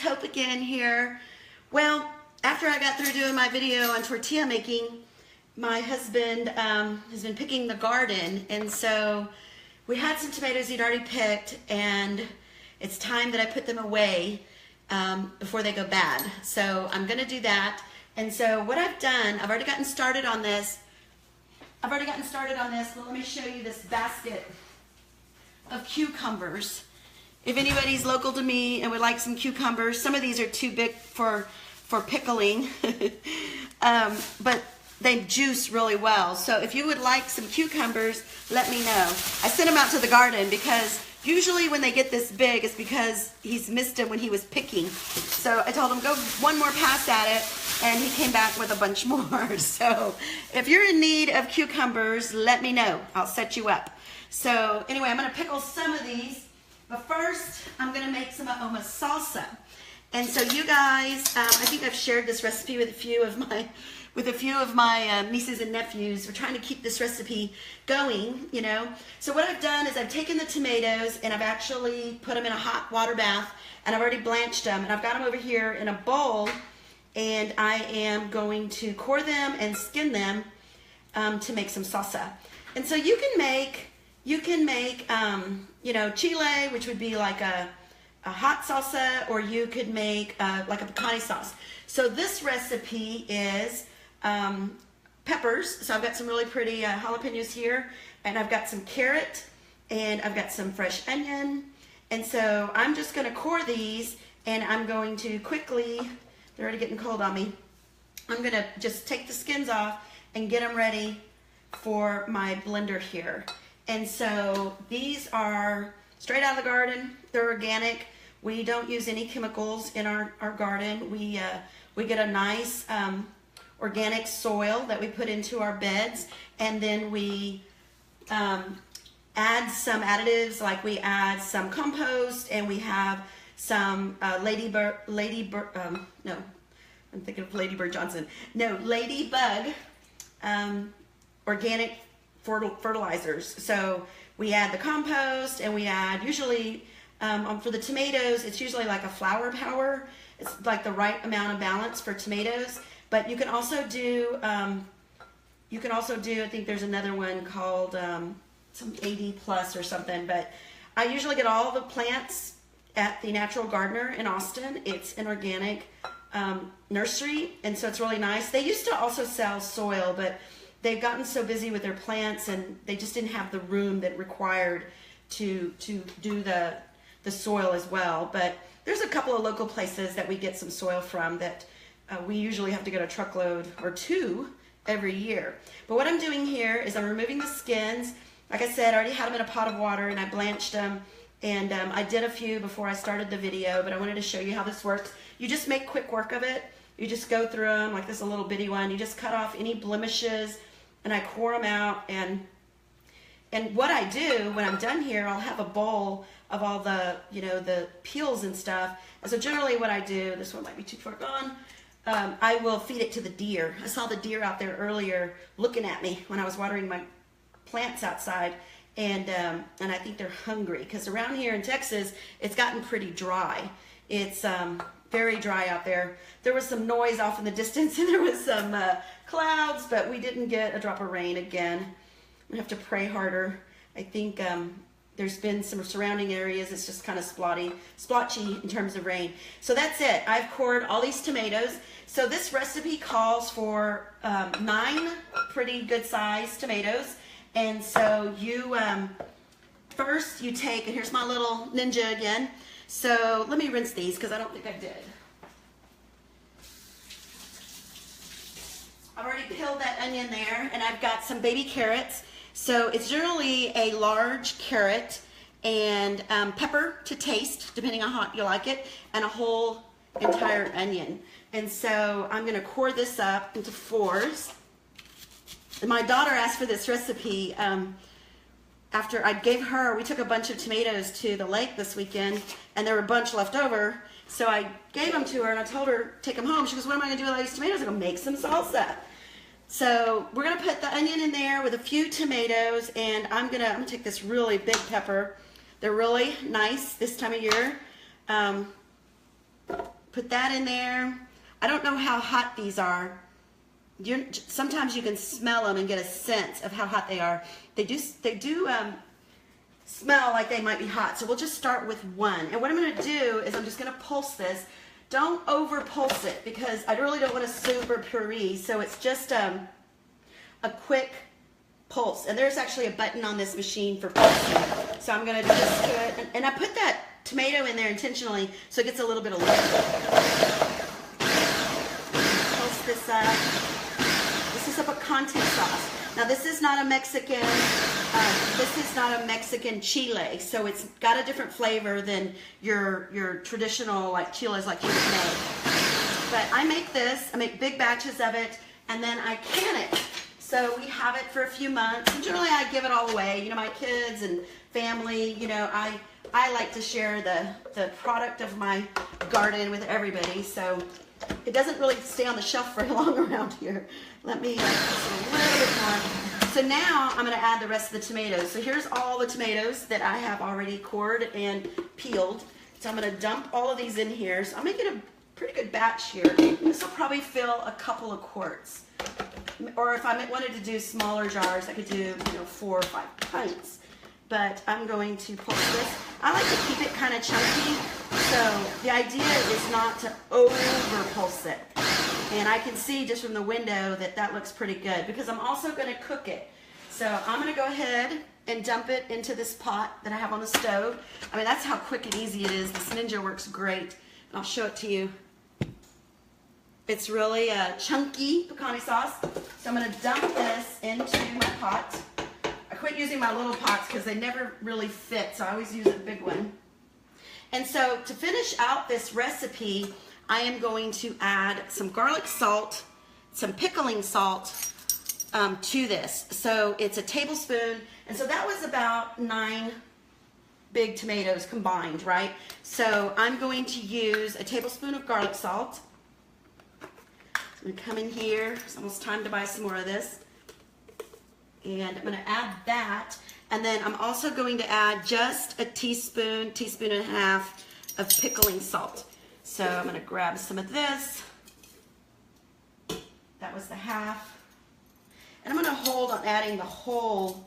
Hope again here. Well, after I got through doing my video on tortilla making, my husband has been picking the garden, and so we had some tomatoes he'd already picked, and it's time that I put them away before they go bad. So I'm gonna do that. And so what I've done, I've already gotten started on this. But let me show you this basket of cucumbers. If anybody's local to me and would like some cucumbers, some of these are too big for pickling, but they juice really well. So if you would like some cucumbers, let me know. I sent them out to the garden because usually when they get this big, it's because he's missed them when he was picking. So I told him, go one more pass at it, and he came back with a bunch more. So if you're in need of cucumbers, let me know. I'll set you up. So anyway, I'm gonna pickle some of these. But first, I'm gonna make some Oma salsa. And so you guys, I think I've shared this recipe with a few of my nieces and nephews. We're trying to keep this recipe going, you know. So what I've done is I've taken the tomatoes and I've actually put them in a hot water bath, and I've already blanched them, and I've got them over here in a bowl, and I am going to core them and skin them to make some salsa. And so you can make you know, chile, which would be like a hot salsa, or you could make like a picante sauce. So this recipe is peppers. So I've got some really pretty jalapenos here, and I've got some carrot, and I've got some fresh onion. And so I'm just gonna core these, and I'm going to quickly, they're already getting cold on me, I'm gonna just take the skins off and get them ready for my blender here. And so these are straight out of the garden. They're organic. We don't use any chemicals in our garden. We get a nice organic soil that we put into our beds, and then we add some additives, like we add some compost, and we have some ladybug organic fertilizers. So we add the compost, and we add usually for the tomatoes, it's usually like a flower power. It's like the right amount of balance for tomatoes. But you can also do I think there's another one called some 80 plus or something. But I usually get all the plants at the Natural Gardener in Austin. It's an organic nursery, and so it's really nice. They used to also sell soil, but they've gotten so busy with their plants, and they just didn't have the room that required to do the soil as well. But there's a couple of local places that we get some soil from that we usually have to get a truckload or two every year. But what I'm doing here is I'm removing the skins. Like I said, I already had them in a pot of water, and I blanched them, and I did a few before I started the video, but I wanted to show you how this works. You just make quick work of it. You just go through them, like this, a little bitty one. You just cut off any blemishes, and I core them out. And what I do when I'm done here, I'll have a bowl of all the, you know, the peels and stuff. And so generally what I do, this one might be too far gone, I will feed it to the deer. I saw the deer out there earlier looking at me when I was watering my plants outside, and I think they're hungry, because around here in Texas, it's gotten pretty dry. It's very dry out there. There was some noise off in the distance, and there was some clouds, but we didn't get a drop of rain again. I'm gonna have to pray harder. I think there's been some surrounding areas. It's just kind of splotchy in terms of rain. So that's it. I've cored all these tomatoes. So this recipe calls for 9 pretty good sized tomatoes. And so you first you take, and here's my little ninja again. So let me rinse these, because I don't think I did. I've already peeled that onion there, and I've got some baby carrots. So it's generally a large carrot and pepper to taste, depending on how you like it, and a whole entire onion. And so I'm gonna core this up into 4s. And my daughter asked for this recipe after I gave her, we took a bunch of tomatoes to the lake this weekend, and there were a bunch left over. So I gave them to her, and I told her, take them home. She goes, what am I gonna do with all these tomatoes? I'm gonna make some salsa. So we're gonna put the onion in there with a few tomatoes, and I'm gonna take this really big pepper. They're really nice this time of year. Put that in there. I don't know how hot these are. Sometimes you can smell them and get a sense of how hot they are. They do smell like they might be hot. So we'll just start with one. And what I'm going to do is I'm just going to pulse this. Don't over pulse it because I really don't want to super puree. So it's just a quick pulse. And there's actually a button on this machine for pulsing. So I'm going to do this to it. And I put that tomato in there intentionally so it gets a little bit of lift. Pulse this up. This is a picante sauce. Now this is not a Mexican, chile, so it's got a different flavor than your traditional like chiles like you would make. But I make this, I make big batches of it, and then I can it. So we have it for a few months, and generally I give it all away. You know, my kids and family, you know, I like to share the product of my garden with everybody, so it doesn't really stay on the shelf very long around here. Let me put a little bit more. So now I'm going to add the rest of the tomatoes. So here's all the tomatoes that I have already cored and peeled. So I'm going to dump all of these in here. So I'm making a pretty good batch here. This will probably fill a couple of quarts. Or if I wanted to do smaller jars, I could do, you know, 4 or 5 pints. But I'm going to pulse this. I like to keep it kind of chunky. So the idea is not to over pulse it. And I can see just from the window that that looks pretty good because I'm also going to cook it. So I'm going to go ahead and dump it into this pot that I have on the stove. I mean, that's how quick and easy it is. This Ninja works great. And I'll show it to you. It's really a chunky picante sauce. So I'm going to dump this into my pot. I quit using my little pots because they never really fit, so I always use a big one. And so to finish out this recipe, I am going to add some garlic salt, some pickling salt to this. So it's a tablespoon, and so that was about 9 big tomatoes combined, right? So I'm going to use a tablespoon of garlic salt. I'm going to come in here. It's almost time to buy some more of this. And I'm going to add that. And then I'm also going to add just a teaspoon and a half of pickling salt. So I'm going to grab some of this. That was the half. And I'm going to hold on adding the whole.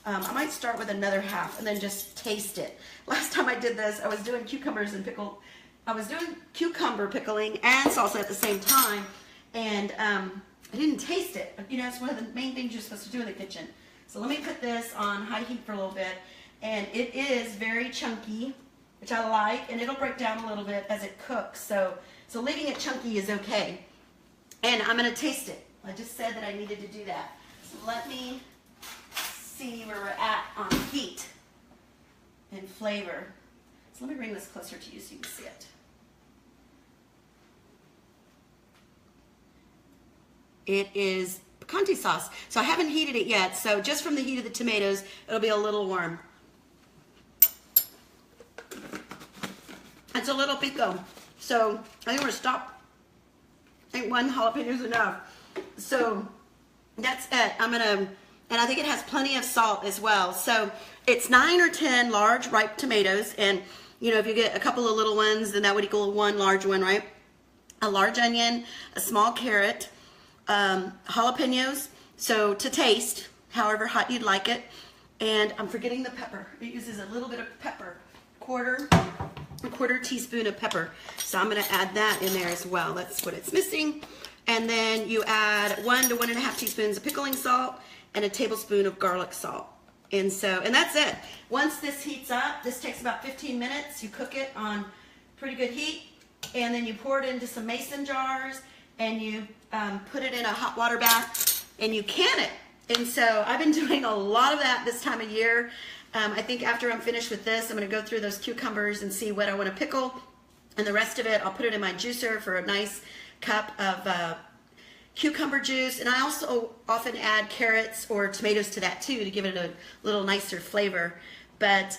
I might start with another half and then just taste it. Last time I did this, I was doing cucumbers and pickle. I was doing cucumber pickling and salsa at the same time. And I didn't taste it. You know, it's one of the main things you're supposed to do in the kitchen. So let me put this on high heat for a little bit. And it is very chunky, which I like, and it'll break down a little bit as it cooks. So leaving it chunky is okay. And I'm going to taste it. I just said that I needed to do that. So let me see where we're at on heat and flavor. So let me bring this closer to you so you can see it. It is picante sauce. So I haven't heated it yet, so just from the heat of the tomatoes, it'll be a little warm. It's a little pico. So I think we're gonna stop. I think 1 jalapeno is enough. So that's it. And I think it has plenty of salt as well. So it's 9 or 10 large ripe tomatoes, and you know, if you get a couple of little ones, then that would equal 1 large one, right? A large onion, a small carrot, jalapenos, so to taste, however hot you'd like it. And I'm forgetting the pepper. It uses a little bit of pepper, a quarter teaspoon of pepper. So I'm going to add that in there as well. That's what it's missing. And then you add 1 to 1.5 teaspoons of pickling salt and a tablespoon of garlic salt. And that's it. Once this heats up, this takes about 15 minutes. You cook it on pretty good heat, and then you pour it into some mason jars, and you put it in a hot water bath, and you can it. And so I've been doing a lot of that this time of year. I think after I'm finished with this, I'm going to go through those cucumbers and see what I want to pickle. And the rest of it, I'll put it in my juicer for a nice cup of cucumber juice. And I also often add carrots or tomatoes to that too to give it a little nicer flavor. But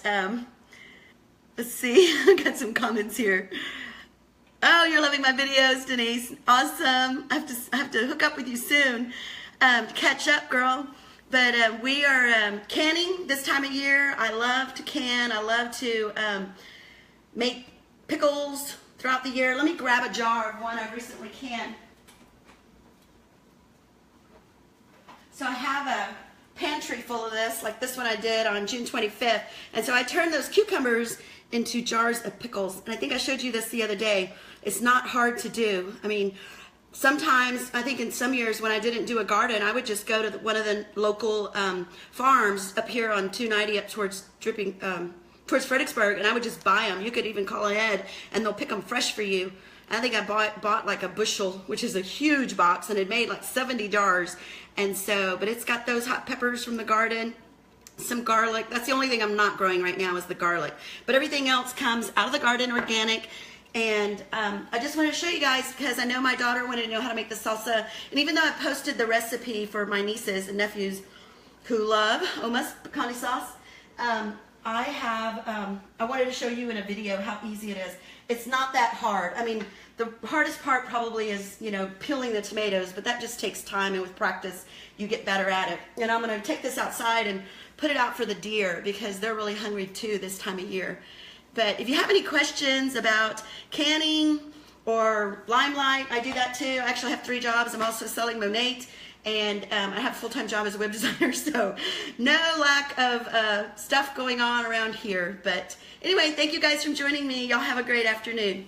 let's see, I got some comments here. Oh, you're loving my videos, Denise. Awesome. I have to hook up with you soon. Catch up, girl. But we are canning this time of year. I love to can. I love to make pickles, throughout the year. Let me grab a jar of one I recently canned. So I have a pantry full of this, like this one I did on June 25th. And so I turned those cucumbers into jars of pickles. And I think I showed you this the other day. It's not hard to do. I mean, sometimes, I think in some years when I didn't do a garden, I would just go to one of the local farms up here on 290 up towards towards Fredericksburg, and I would just buy them. You could even call ahead, and they'll pick them fresh for you. I think I bought like a bushel, which is a huge box, and it made like 70 jars. And so, but it's got those hot peppers from the garden, some garlic. That's the only thing I'm not growing right now is the garlic. But everything else comes out of the garden, organic. And I just want to show you guys because I know my daughter wanted to know how to make the salsa. And even though I posted the recipe for my nieces and nephews who love Oma's picante sauce, I wanted to show you in a video how easy it is. It's not that hard. I mean, the hardest part probably is, you know, peeling the tomatoes, but that just takes time, and with practice, you get better at it. And I'm going to take this outside and put it out for the deer because they're really hungry too this time of year. But if you have any questions about canning or Limelight, I do that too. I actually have 3 jobs. I'm also selling Monate, and I have a full-time job as a web designer, so no lack of stuff going on around here. But anyway, thank you guys for joining me. Y'all have a great afternoon.